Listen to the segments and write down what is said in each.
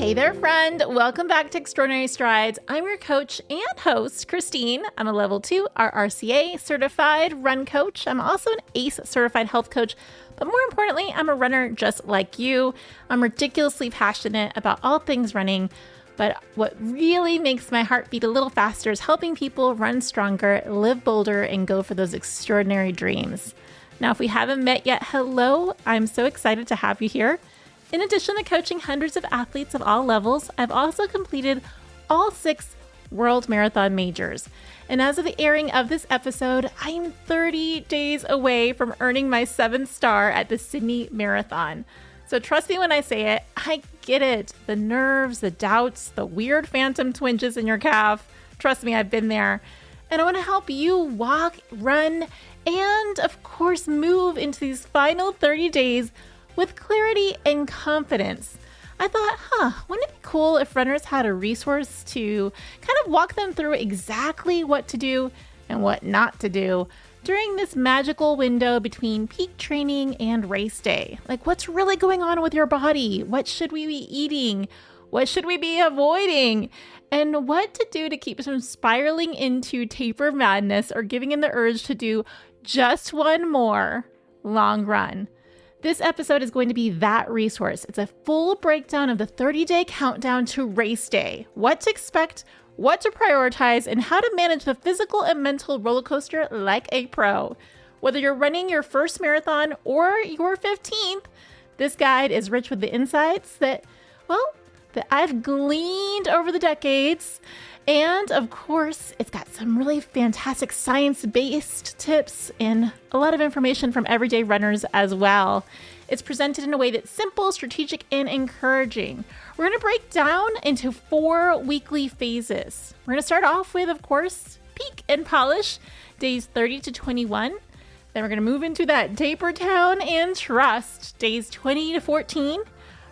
Hey there, friend. Welcome back to Extraordinary Strides. I'm your coach and host, Christine. I'm a level 2 RRCA certified run coach. I'm also an ACE certified health coach, but more importantly, I'm a runner just like you. I'm ridiculously passionate about all things running, but what really makes my heart beat a little faster is helping people run stronger, live bolder, and go for those extraordinary dreams. Now, if we haven't met yet, hello. I'm so excited to have you here. In addition to coaching hundreds of athletes of all levels, I've also completed all 6 World Marathon Majors. And as of the airing of this episode, I'm 30 days away from earning my 7th star at the Sydney Marathon. So trust me when I say it, I get it. The nerves, the doubts, the weird phantom twinges in your calf. Trust me, I've been there. And I want to help you walk, run, and of course, move into these final 30 days with clarity and confidence. I thought, wouldn't it be cool if runners had a resource to kind of walk them through exactly what to do and what not to do during this magical window between peak training and race day? Like, what's really going on with your body? What should we be eating? What should we be avoiding? And what to do to keep us from spiraling into taper madness or giving in the urge to do just one more long run. This episode is going to be that resource. It's a full breakdown of the 30-day countdown to race day, what to expect, what to prioritize, and how to manage the physical and mental roller coaster like a pro. Whether you're running your first marathon or your 15th, this guide is rich with the insights that I've gleaned over the decades. And of course, it's got some really fantastic science-based tips and a lot of information from everyday runners as well. It's presented in a way that's simple, strategic, and encouraging. We're going to break down into 4 weekly phases. We're going to start off with, of course, peak and polish, days 30 to 21. Then we're going to move into that taper town and trust, days 20 to 14.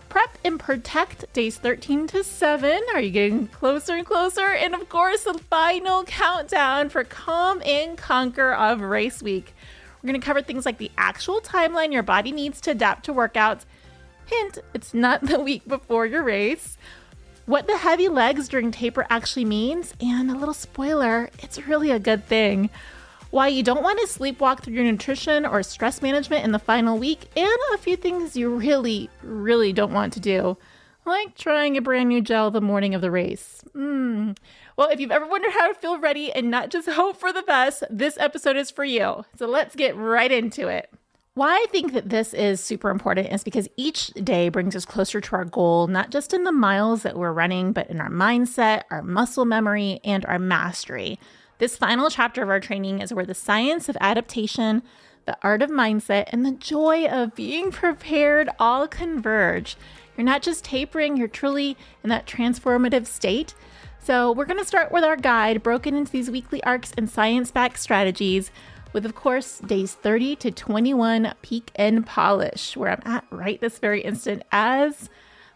Prep and protect, days 13 to 7. Are you getting closer and closer? And of course, the final countdown for calm and conquer of race week. We're going to cover things like the actual timeline your body needs to adapt to workouts. Hint, it's not the week before your race. What the heavy legs during taper actually means. And a little spoiler, it's really a good thing. Why you don't want to sleepwalk through your nutrition or stress management in the final week, and a few things you really, really don't want to do, like trying a brand new gel the morning of the race. Well, if you've ever wondered how to feel ready and not just hope for the best, this episode is for you. So let's get right into it. Why I think that this is super important is because each day brings us closer to our goal, not just in the miles that we're running, but in our mindset, our muscle memory, and our mastery. This final chapter of our training is where the science of adaptation, the art of mindset, and the joy of being prepared all converge. You're not just tapering, you're truly in that transformative state. So we're going to start with our guide broken into these weekly arcs and science-backed strategies with, of course, days 30 to 21 peak and polish, where I'm at right this very instant as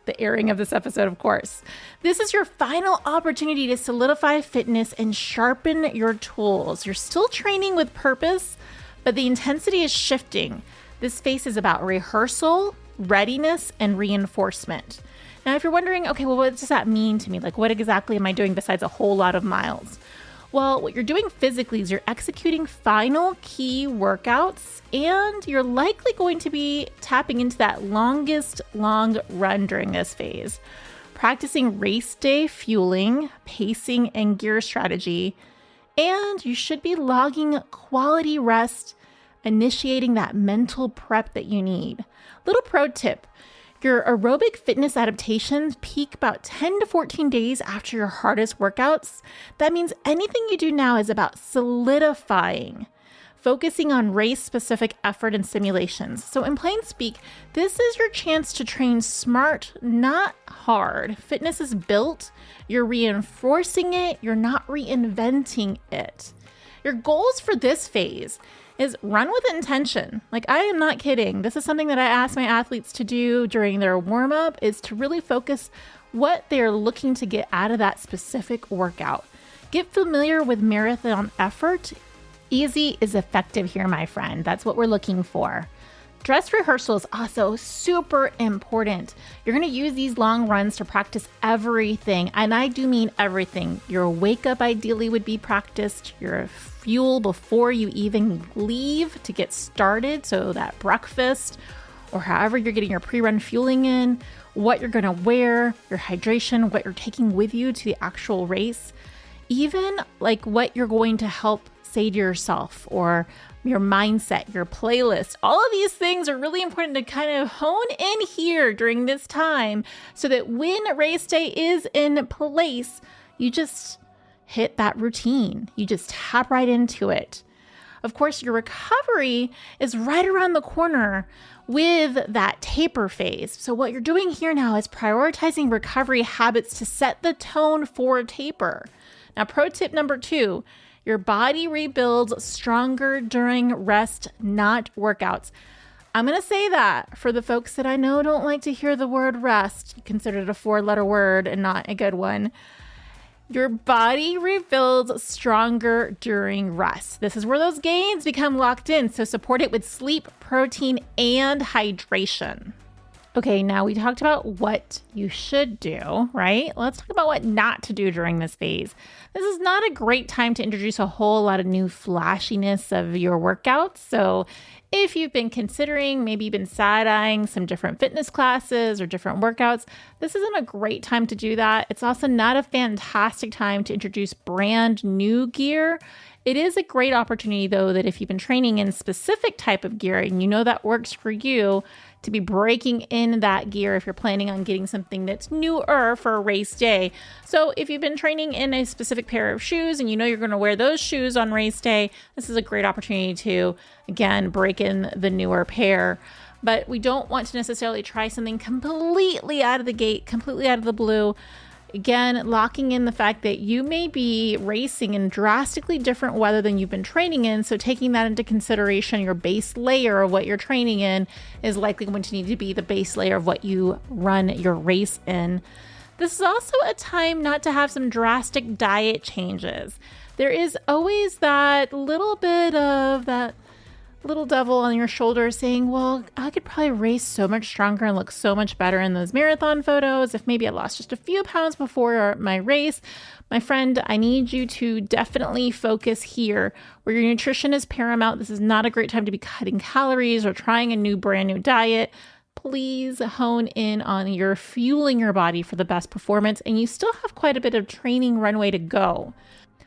the airing of this episode, of course. This is your final opportunity to solidify fitness and sharpen your tools. You're still training with purpose, but the intensity is shifting. This phase is about rehearsal, readiness, and reinforcement. Now, if you're wondering, okay, well, what does that mean to me? Like, what exactly am I doing besides a whole lot of miles? Well, what you're doing physically is you're executing final key workouts, and you're likely going to be tapping into that longest long run during this phase, practicing race day fueling, pacing, and gear strategy. And you should be logging quality rest, initiating that mental prep that you need. Little pro tip. Your aerobic fitness adaptations peak about 10 to 14 days after your hardest workouts. That means anything you do now is about solidifying, focusing on race-specific effort and simulations. So in plain speak, this is your chance to train smart, not hard. Fitness is built, you're reinforcing it, you're not reinventing it. Your goals for this phase is run with intention. Like, I am not kidding. This is something that I ask my athletes to do during their warm-up, is to really focus what they're looking to get out of that specific workout. Get familiar with marathon effort. Easy is effective here, my friend. That's what we're looking for. Dress rehearsal is also super important. You're going to use these long runs to practice everything, and I do mean everything. Your wake up ideally would be practiced, your fuel before you even leave to get started, so that breakfast or however you're getting your pre-run fueling in, what you're going to wear, your hydration, what you're taking with you to the actual race, even like what you're going to help say to yourself or your mindset, your playlist. All of these things are really important to kind of hone in here during this time so that when race day is in place, you just hit that routine. You just tap right into it. Of course, your recovery is right around the corner with that taper phase. So what you're doing here now is prioritizing recovery habits to set the tone for taper. Now, pro tip number 2, your body rebuilds stronger during rest, not workouts. I'm going to say that for the folks that I know don't like to hear the word rest, consider it a 4-letter word and not a good one. Your body rebuilds stronger during rest. This is where those gains become locked in, so support it with sleep, protein, and hydration. Okay, now we talked about what you should do, right? Let's talk about what not to do during this phase. This is not a great time to introduce a whole lot of new flashiness of your workouts. So if you've been considering, maybe you've been side-eyeing some different fitness classes or different workouts, this isn't a great time to do that. It's also not a fantastic time to introduce brand new gear. It is a great opportunity, though, that if you've been training in specific type of gear and you know that works for you, to be breaking in that gear if you're planning on getting something that's newer for a race day. So if you've been training in a specific pair of shoes and you know you're going to wear those shoes on race day, this is a great opportunity to, again, break in the newer pair. But we don't want to necessarily try something completely out of the gate, completely out of the blue. Again, locking in the fact that you may be racing in drastically different weather than you've been training in. So taking that into consideration, your base layer of what you're training in is likely going to need to be the base layer of what you run your race in. This is also a time not to have some drastic diet changes. There is always that little bit of that little devil on your shoulder saying, well, I could probably race so much stronger and look so much better in those marathon photos if maybe I lost just a few pounds before my race. My friend, I need you to definitely focus here where your nutrition is paramount. This is not a great time to be cutting calories or trying a brand new diet. Please hone in on your fueling your body for the best performance, and you still have quite a bit of training runway to go.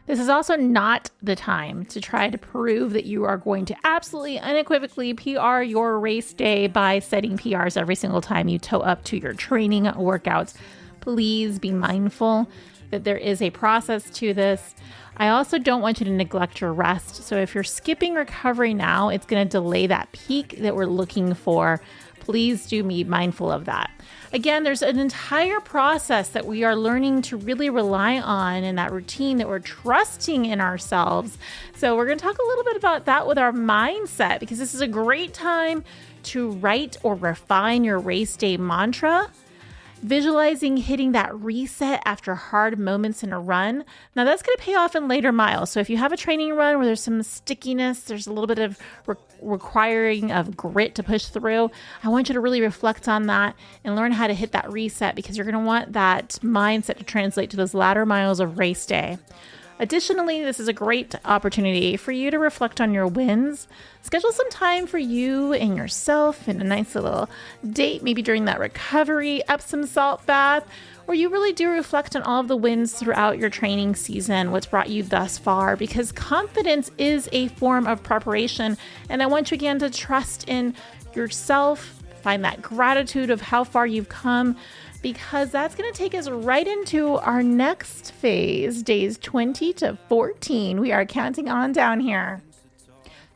This is also not the time to try to prove that you are going to absolutely unequivocally PR your race day by setting PRs every single time you toe up to your training workouts. Please be mindful that there is a process to this. I also don't want you to neglect your rest. So if you're skipping recovery now, it's going to delay that peak that we're looking for. Please do be mindful of that. Again, there's an entire process that we are learning to really rely on in that routine that we're trusting in ourselves. So we're going to talk a little bit about that with our mindset, because this is a great time to write or refine your race day mantra. Visualizing hitting that reset after hard moments in a run. Now that's going to pay off in later miles. So if you have a training run where there's some stickiness, there's a little bit of requiring of grit to push through, I want you to really reflect on that and learn how to hit that reset, because you're going to want that mindset to translate to those latter miles of race day. Additionally, this is a great opportunity for you to reflect on your wins. Schedule some time for you and yourself and a nice little date, maybe during that recovery Epsom salt bath, where you really do reflect on all of the wins throughout your training season, what's brought you thus far, because confidence is a form of preparation. And I want you again to trust in yourself, find that gratitude of how far you've come, because that's going to take us right into our next phase, days 20 to 14. We are counting on down here.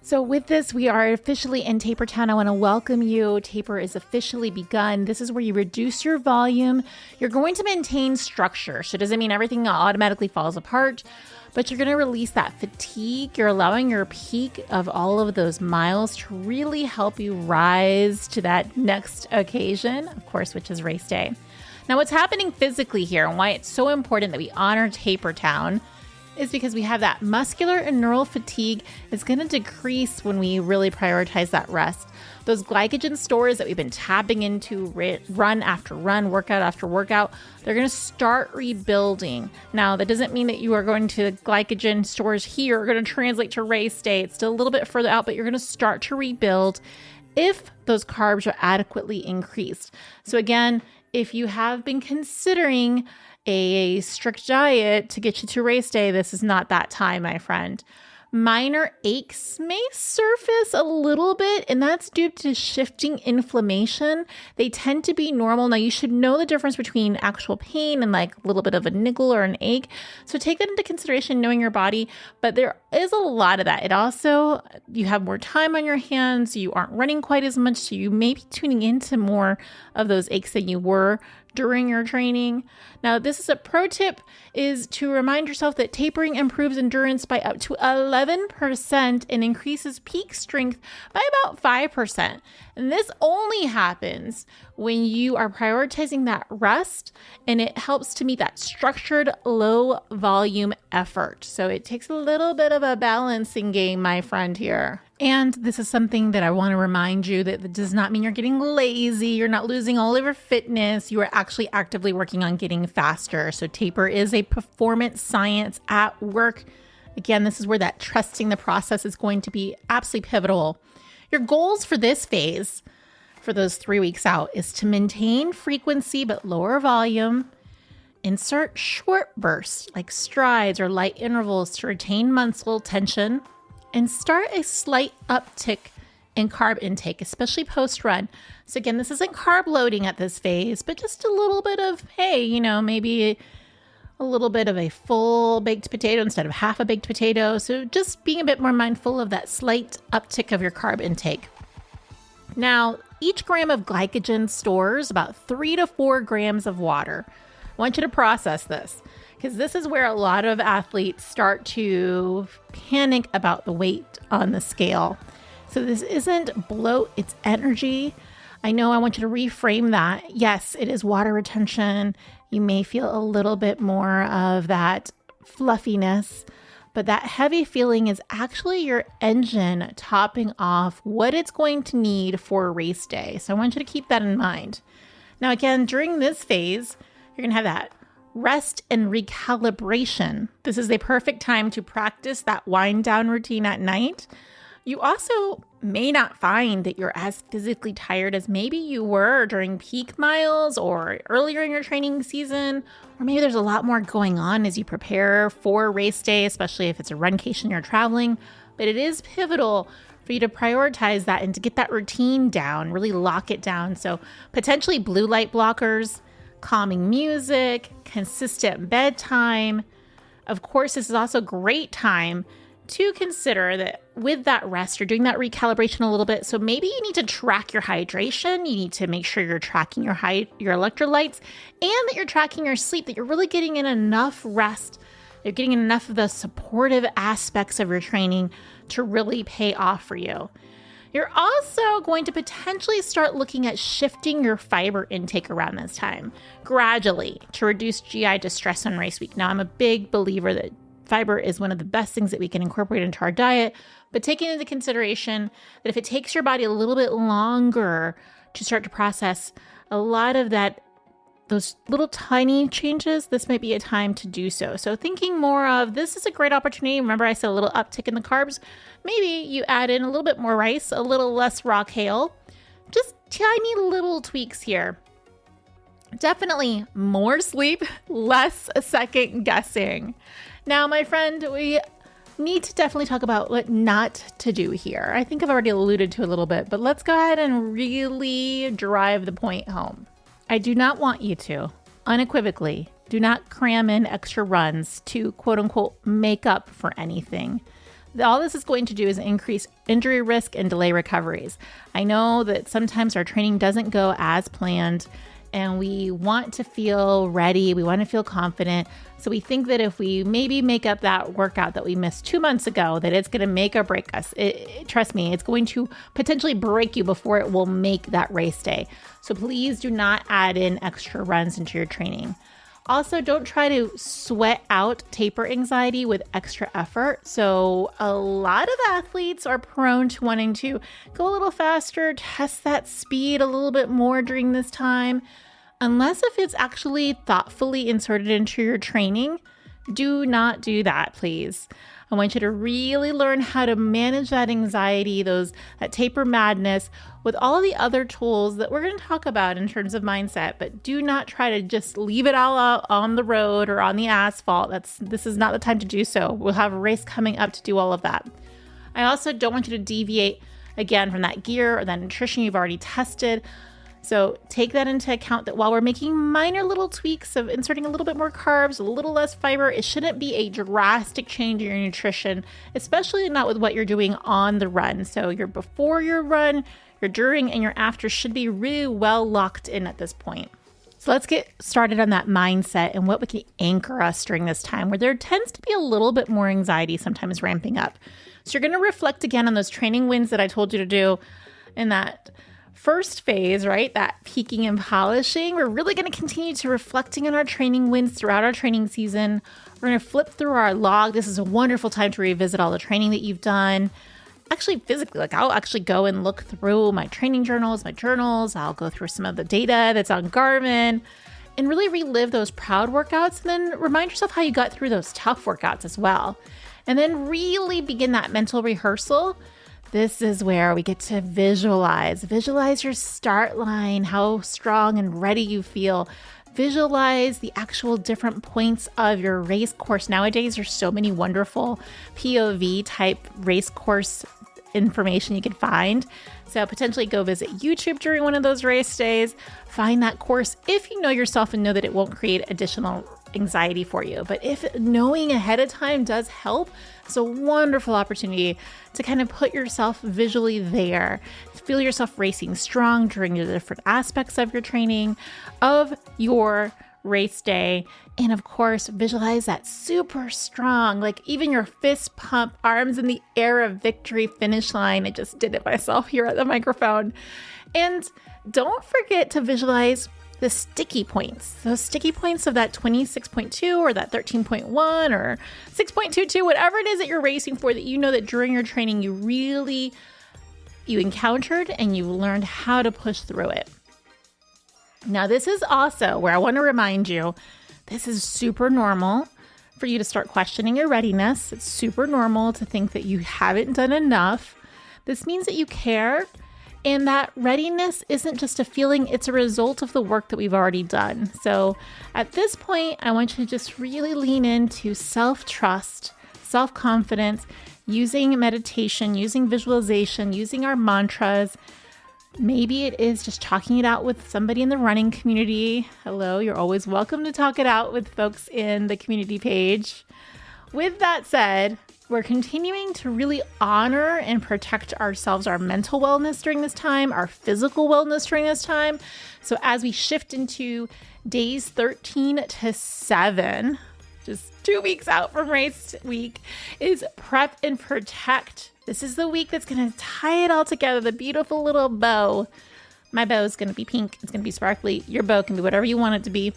So with this, we are officially in Taper Town. I want to welcome you. Taper is officially begun. This is where you reduce your volume. You're going to maintain structure. So it doesn't mean everything automatically falls apart, but you're going to release that fatigue. You're allowing your peak of all of those miles to really help you rise to that next occasion, of course, which is race day. Now, what's happening physically here and why it's so important that we honor Taper Town is because we have that muscular and neural fatigue is going to decrease when we really prioritize that rest. Those glycogen stores that we've been tapping into run after run, workout after workout, they're going to start rebuilding. Now, that doesn't mean that you are going to glycogen stores here are going to translate to race day. It's still a little bit further out, but you're going to start to rebuild if those carbs are adequately increased. So again, if you have been considering a strict diet to get you to race day, this is not that time, my friend. Minor aches may surface a little bit, and that's due to shifting inflammation. They tend to be normal. Now, you should know the difference between actual pain and like a little bit of a niggle or an ache. So take that into consideration, knowing your body, but there is a lot of that. It also, you have more time on your hands, you aren't running quite as much, so you may be tuning into more of those aches than you were during your training. Now, this is a pro tip, is to remind yourself that tapering improves endurance by up to 11% and increases peak strength by about 5%. And this only happens when you are prioritizing that rest, and it helps to meet that structured low volume effort. So it takes a little bit of a balancing game, my friend, here. And this is something that I want to remind you that does not mean you're getting lazy. You're not losing all of your fitness. You are actually actively working on getting faster. So taper is a performance science at work. Again, this is where that trusting the process is going to be absolutely pivotal. Your goals for this phase, for those 3 weeks out, is to maintain frequency but lower volume. Insert short bursts like strides or light intervals to retain muscle tension. And start a slight uptick in carb intake, especially post-run. So again, this isn't carb loading at this phase, but just a little bit of, hey, maybe a little bit of a full baked potato instead of half a baked potato. So just being a bit more mindful of that slight uptick of your carb intake. Now, each gram of glycogen stores about 3 to 4 grams of water. I want you to process this, because this is where a lot of athletes start to panic about the weight on the scale. So this isn't bloat, it's energy. I know I want you to reframe that. Yes, it is water retention. You may feel a little bit more of that fluffiness, but that heavy feeling is actually your engine topping off what it's going to need for race day. So I want you to keep that in mind. Now, again, during this phase, you're going to have that rest and recalibration. This is the perfect time to practice that wind down routine at night. You also may not find that you're as physically tired as maybe you were during peak miles or earlier in your training season, or maybe there's a lot more going on as you prepare for race day, especially if it's a runcation you're traveling. But it is pivotal for you to prioritize that and to get that routine down, really lock it down. So potentially blue light blockers, calming music, consistent bedtime. Of course, this is also a great time to consider that with that rest, you're doing that recalibration a little bit. So maybe you need to track your hydration. You need to make sure you're tracking your electrolytes, and that you're tracking your sleep, that you're really getting in enough rest. You're getting enough of the supportive aspects of your training to really pay off for you. You're also going to potentially start looking at shifting your fiber intake around this time gradually to reduce GI distress on race week. Now, I'm a big believer that fiber is one of the best things that we can incorporate into our diet, but taking into consideration that if it takes your body a little bit longer to start to process a lot of those little tiny changes, this might be a time to do so. So thinking more of, this is a great opportunity. Remember, I said a little uptick in the carbs. Maybe you add in a little bit more rice, a little less raw kale, just tiny little tweaks here. Definitely more sleep, less second guessing. Now, my friend, we need to definitely talk about what not to do here. I think I've already alluded to a little bit, but let's go ahead and really drive the point home. I do not want you to, unequivocally, do not cram in extra runs to quote unquote make up for anything. All this is going to do is increase injury risk and delay recoveries. I know that sometimes our training doesn't go as planned, and we want to feel ready. We want to feel confident. So we think that if we maybe make up that workout that we missed 2 months ago, that it's going to make or break us. Trust me, it's going to potentially break you before it will make that race day. So please do not add in extra runs into your training. Also, don't try to sweat out taper anxiety with extra effort. So a lot of athletes are prone to wanting to go a little faster, test that speed a little bit more during this time. Unless if it's actually thoughtfully inserted into your training, do not do that, please. I want you to really learn how to manage that anxiety, that taper madness with all the other tools that we're going to talk about in terms of mindset, but do not try to just leave it all out on the road or on the asphalt. This is not the time to do so. We'll have a race coming up to do all of that. I also don't want you to deviate again from that gear or that nutrition you've already tested. So take that into account that while we're making minor little tweaks of inserting a little bit more carbs, a little less fiber, it shouldn't be a drastic change in your nutrition, especially not with what you're doing on the run. So your before your run, your during, and your after should be really well locked in at this point. So let's get started on that mindset and what can anchor us during this time where there tends to be a little bit more anxiety sometimes ramping up. So you're going to reflect again on those training wins that I told you to do in that first phase, right? That peaking and polishing. We're really going to continue to reflecting on our training wins throughout our training season. We're going to flip through our log. This is a wonderful time to revisit all the training that you've done. Actually, physically, I'll actually go and look through my training journals, my journals. I'll go through some of the data that's on Garmin and really relive those proud workouts. And then remind yourself how you got through those tough workouts as well. And then really begin that mental rehearsal. This is where we get to visualize your start line, how strong and ready you feel. Visualize the actual different points of your race course. Nowadays, there's so many wonderful POV type race course information you can find. So potentially go visit YouTube during one of those race days, find that course if you know yourself and know that it won't create additional anxiety for you. But if knowing ahead of time does help, it's a wonderful opportunity to kind of put yourself visually there, feel yourself racing strong during the different aspects of your training, of your race day. And of course, visualize that super strong, like even your fist pump, arms in the air of victory finish line. I just did it myself here at the microphone. And don't forget to visualize the sticky points, those sticky points of that 26.2 or that 13.1 or 6.22, whatever it is that you're racing for, that you know that during your training you encountered and you learned how to push through it. Now, this is also where I want to remind you, this is super normal for you to start questioning your readiness. It's super normal to think that you haven't done enough. This means that you care. And that readiness isn't just a feeling, it's a result of the work that we've already done. So at this point, I want you to just really lean into self-trust, self-confidence, using meditation, using visualization, using our mantras. Maybe it is just talking it out with somebody in the running community. Hello, you're always welcome to talk it out with folks in the community page. With that said, we're continuing to really honor and protect ourselves, our mental wellness during this time, our physical wellness during this time. So as we shift into days 13 to 7, just 2 weeks out from race week, is prep and protect. This is the week that's going to tie it all together, the beautiful little bow. My bow is going to be pink. It's going to be sparkly. Your bow can be whatever you want it to be.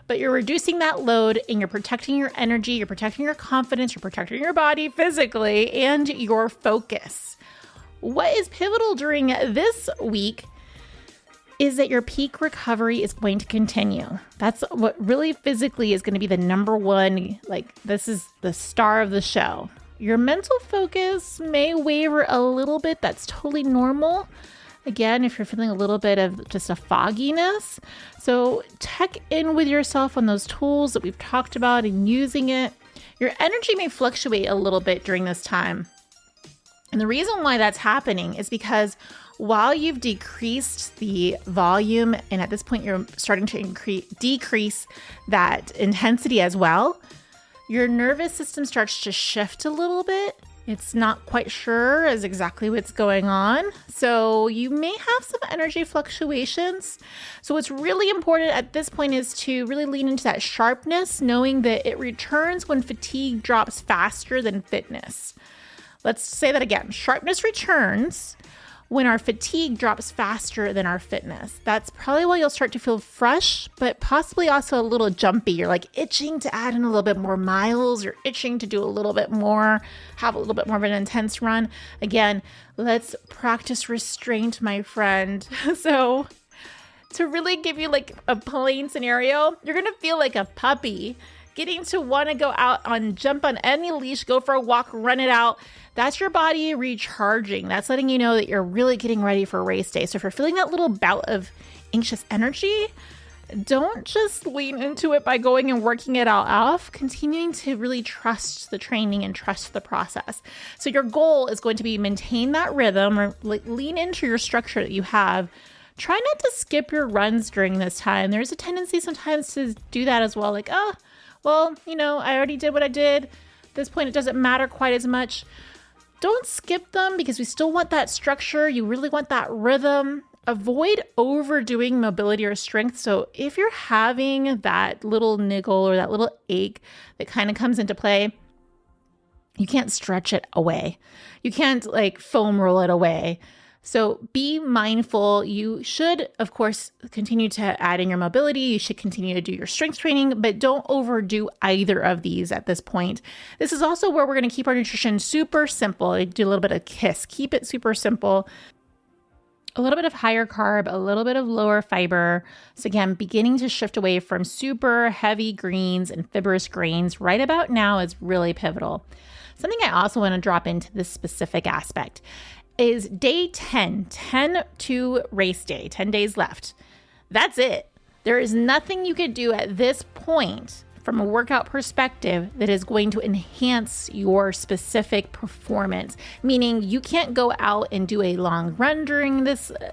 But you're reducing that load and you're protecting your energy, you're protecting your confidence, you're protecting your body physically, and your focus. What is pivotal during this week is that your peak recovery is going to continue. That's what really physically is going to be the number one, this is the star of the show. Your mental focus may waver a little bit. That's totally normal. Again, if you're feeling a little bit of just a fogginess. So check in with yourself on those tools that we've talked about and using it. Your energy may fluctuate a little bit during this time. And the reason why that's happening is because while you've decreased the volume, and at this point you're starting to decrease that intensity as well, your nervous system starts to shift a little bit. It's not quite sure as exactly what's going on. So you may have some energy fluctuations. So what's really important at this point is to really lean into that sharpness, knowing that it returns when fatigue drops faster than fitness. Let's say that again. Sharpness returns when our fatigue drops faster than our fitness. That's probably why you'll start to feel fresh, but possibly also a little jumpy. You're like itching to add in a little bit more miles. You're itching to do a little bit more, have a little bit more of an intense run. Again, let's practice restraint, my friend. So to really give you like a plain scenario, you're going to feel like a puppy getting to want to go out on, jump on any leash, go for a walk, run it out. That's your body recharging. That's letting you know that you're really getting ready for race day. So if you're feeling that little bout of anxious energy, don't just lean into it by going and working it all off, continuing to really trust the training and trust the process. So your goal is going to be maintain that rhythm or lean into your structure that you have. Try not to skip your runs during this time. There's a tendency sometimes to do that as well. Like, well, I already did what I did. At this point, it doesn't matter quite as much. Don't skip them because we still want that structure. You really want that rhythm. Avoid overdoing mobility or strength. So if you're having that little niggle or that little ache that kind of comes into play, you can't stretch it away. You can't foam roll it away. So be mindful. You should, of course, continue to add in your mobility. You should continue to do your strength training, but don't overdo either of these at this point. This is also where we're going to keep our nutrition super simple. Do a little bit of KISS. Keep it super simple. A little bit of higher carb, a little bit of lower fiber. So again, beginning to shift away from super heavy greens and fibrous grains right about now is really pivotal. Something I also want to drop into this specific aspect is day 10 to race day, 10 days left. That's it. There is nothing you could do at this point from a workout perspective that is going to enhance your specific performance. Meaning you can't go out and do a long run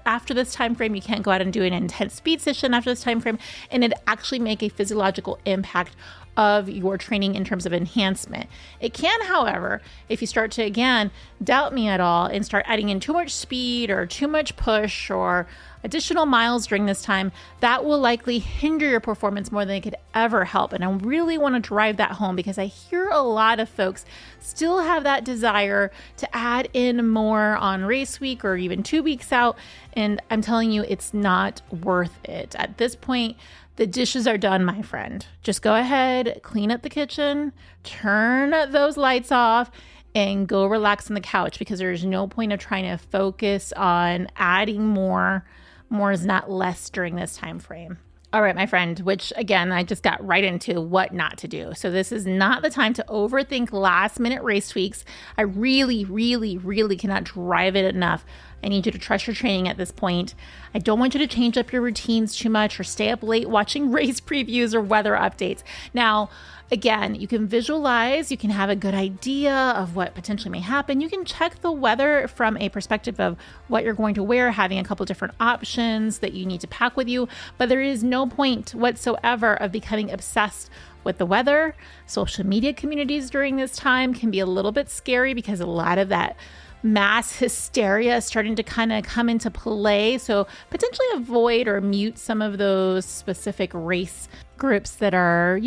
after this time frame. You can't go out and do an intense speed session after this time frame and it actually make a physiological impact of your training in terms of enhancement. It can, however, if you start to, again, doubt me at all and start adding in too much speed or too much push or additional miles during this time, that will likely hinder your performance more than it could ever help. And I really want to drive that home because I hear a lot of folks still have that desire to add in more on race week or even 2 weeks out. And I'm telling you, it's not worth it. At this point, the dishes are done, my friend. Just go ahead, clean up the kitchen, turn those lights off, and go relax on the couch because there's no point of trying to focus on adding more. More is not less during this time frame. All right, my friend, which again, I just got right into what not to do. So this is not the time to overthink last minute race tweaks. I really, really, really cannot drive it enough. I need you to trust your training at this point. I don't want you to change up your routines too much or stay up late watching race previews or weather updates. Now, again, you can visualize, you can have a good idea of what potentially may happen. You can check the weather from a perspective of what you're going to wear, having a couple different options that you need to pack with you, but there is no point whatsoever of becoming obsessed with the weather. Social media communities during this time can be a little bit scary because a lot of that mass hysteria is starting to kind of come into play. So potentially avoid or mute some of those specific race groups that are,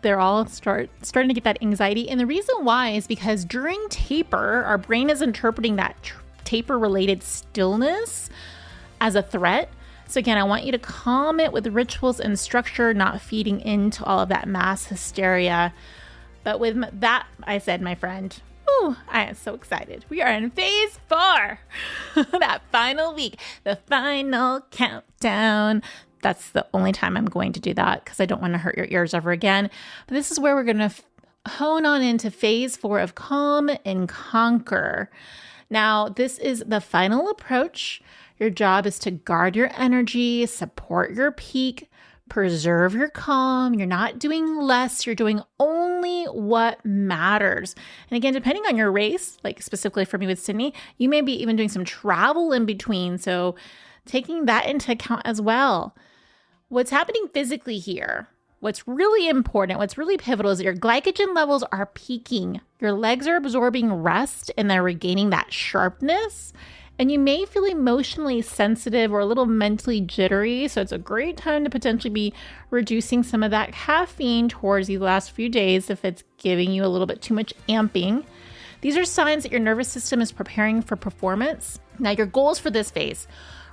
they're all starting to get that anxiety. And the reason why is because during taper, our brain is interpreting that taper related stillness as a threat. So again, I want you to calm it with rituals and structure, not feeding into all of that mass hysteria. But with that, I said, my friend, I am so excited. We are in phase 4, that final week, the final countdown. That's the only time I'm going to do that because I don't want to hurt your ears ever again. But this is where we're going to hone on into phase 4 of calm and conquer. Now, this is the final approach. Your job is to guard your energy, support your peak, preserve your calm. You're not doing less. You're doing only what matters. And again, depending on your race, like specifically for me with Sydney, you may be even doing some travel in between. So taking that into account as well. What's happening physically here, what's really important, what's really pivotal is that your glycogen levels are peaking. Your legs are absorbing rest and they're regaining that sharpness. And you may feel emotionally sensitive or a little mentally jittery. So it's a great time to potentially be reducing some of that caffeine towards these last few days if it's giving you a little bit too much amping. These are signs that your nervous system is preparing for performance. Now, your goals for this phase: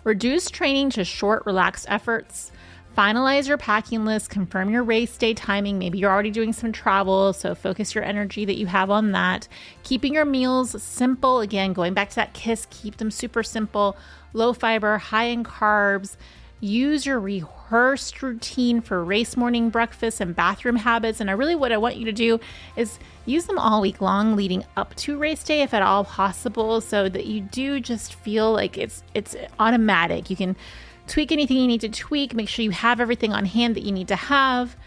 reduce training to short, relaxed efforts. Finalize your packing list, confirm your race day timing. Maybe you're already doing some travel, so focus your energy that you have on that. Keeping your meals simple. Again, going back to that KISS, keep them super simple, low fiber, high in carbs. Use your rehearsed routine for race morning breakfast and bathroom habits. And what I want you to do is use them all week long leading up to race day, if at all possible, so that you do just feel like it's automatic. You can tweak anything you need to tweak. Make sure you have everything on hand that you need to have.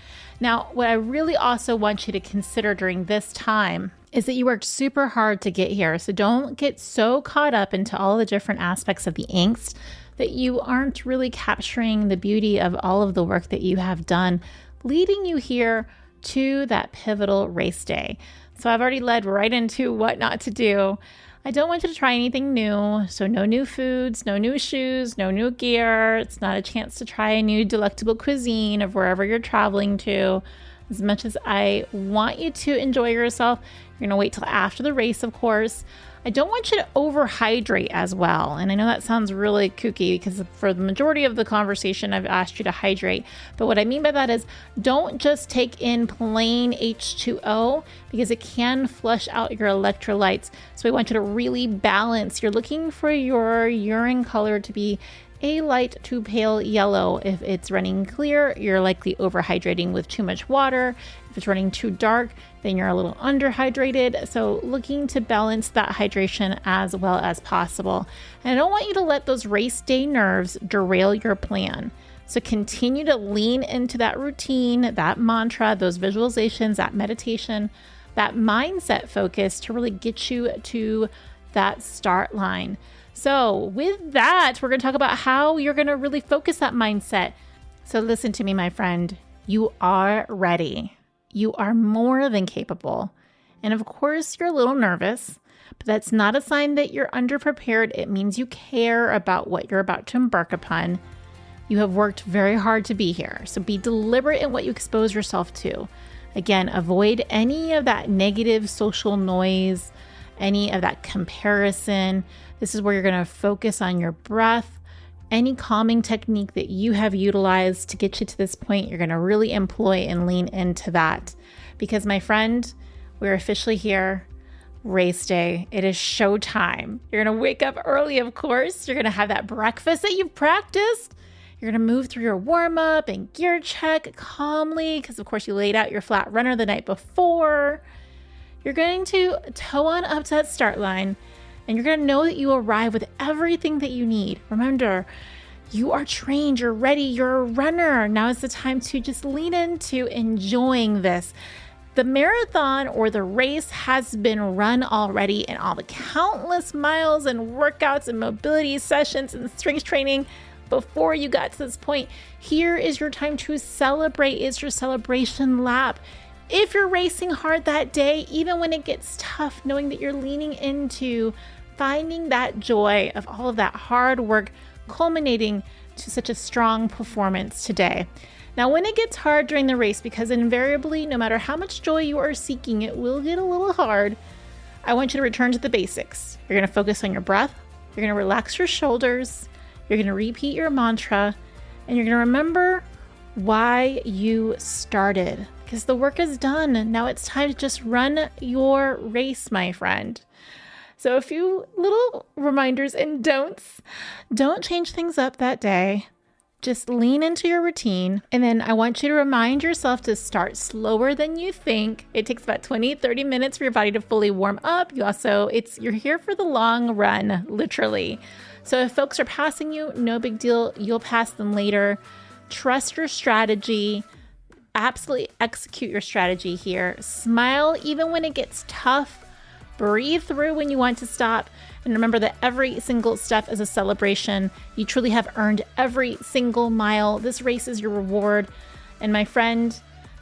Now, what I really also want you to consider during this time is that you worked super hard to get here. So don't get so caught up into all the different aspects of the angst that you aren't really capturing the beauty of all of the work that you have done, leading you here to that pivotal race day. So I've already led right into what not to do. I don't want you to try anything new. So no new foods, no new shoes, no new gear. It's not a chance to try a new delectable cuisine of wherever you're traveling to. As much as I want you to enjoy yourself, you're going to wait till after the race, of course. I don't want you to overhydrate as well. And I know that sounds really kooky because for the majority of the conversation, I've asked you to hydrate. But what I mean by that is don't just take in plain H2O because it can flush out your electrolytes. So I want you to really balance. You're looking for your urine color to be a light to pale yellow. If it's running clear, you're likely overhydrating with too much water. If it's running too dark, then you're a little underhydrated. So looking to balance that hydration as well as possible. And I don't want you to let those race day nerves derail your plan. So continue to lean into that routine, that mantra, those visualizations, that meditation, that mindset focus to really get you to that start line. So with that, we're going to talk about how you're going to really focus that mindset. So listen to me, my friend. You are ready. You are more than capable. And of course, you're a little nervous, but that's not a sign that you're underprepared. It means you care about what you're about to embark upon. You have worked very hard to be here. So be deliberate in what you expose yourself to. Again, avoid any of that negative social noise, any of that comparison. This is where you're going to focus on your breath. Any calming technique that you have utilized to get you to this point, you're going to really employ and lean into that. Because my friend, we're officially here. Race day. It is showtime. You're going to wake up early, of course. You're going to have that breakfast that you've practiced. You're going to move through your warm-up and gear check calmly because, of course, you laid out your flat runner the night before. You're going to toe on up to that start line. And you're going to know that you arrive with everything that you need. Remember, you are trained, you're ready, you're a runner. Now is the time to just lean into enjoying this. The marathon or the race has been run already, and all the countless miles and workouts and mobility sessions and strength training before you got to this point. Here is your time to celebrate. It's your celebration lap. If you're racing hard that day, even when it gets tough, knowing that you're leaning into finding that joy of all of that hard work culminating to such a strong performance today. Now, when it gets hard during the race, because invariably, no matter how much joy you are seeking, it will get a little hard, I want you to return to the basics. You're going to focus on your breath. You're going to relax your shoulders. You're going to repeat your mantra, and you're going to remember why you started, because the work is done. Now it's time to just run your race, my friend. So a few little reminders and don'ts. Don't change things up that day. Just lean into your routine. And then I want you to remind yourself to start slower than you think. It takes about 20-30 minutes for your body to fully warm up. You're here for the long run, literally. So if folks are passing you, no big deal. You'll pass them later. Trust your strategy. Absolutely execute your strategy here. Smile even when it gets tough. Breathe through when you want to stop. And remember that every single step is a celebration. You truly have earned every single mile. This race is your reward. And my friend,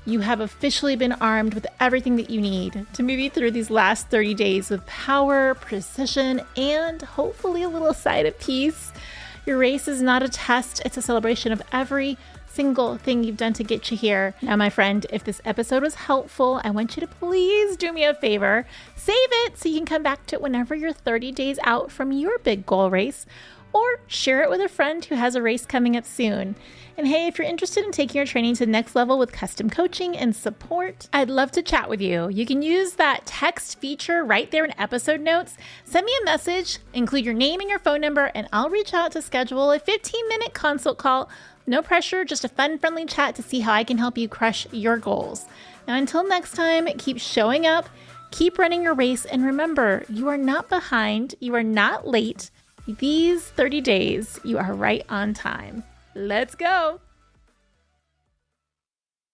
you have officially been armed with everything that you need to move you through these last 30 days with power, precision, and hopefully a little side of peace. Your race is not a test. It's a celebration of every single thing you've done to get you here. Now, my friend, if this episode was helpful, I want you to please do me a favor. Save it so you can come back to it whenever you're 30 days out from your big goal race, or share it with a friend who has a race coming up soon. And hey, if you're interested in taking your training to the next level with custom coaching and support, I'd love to chat with you. You can use that text feature right there in episode notes. Send me a message, include your name and your phone number, and I'll reach out to schedule a 15-minute consult call. No pressure, just a fun, friendly chat to see how I can help you crush your goals. Now, until next time, keep showing up, keep running your race, and remember, you are not behind, you are not late. These 30 days, you are right on time. Let's go.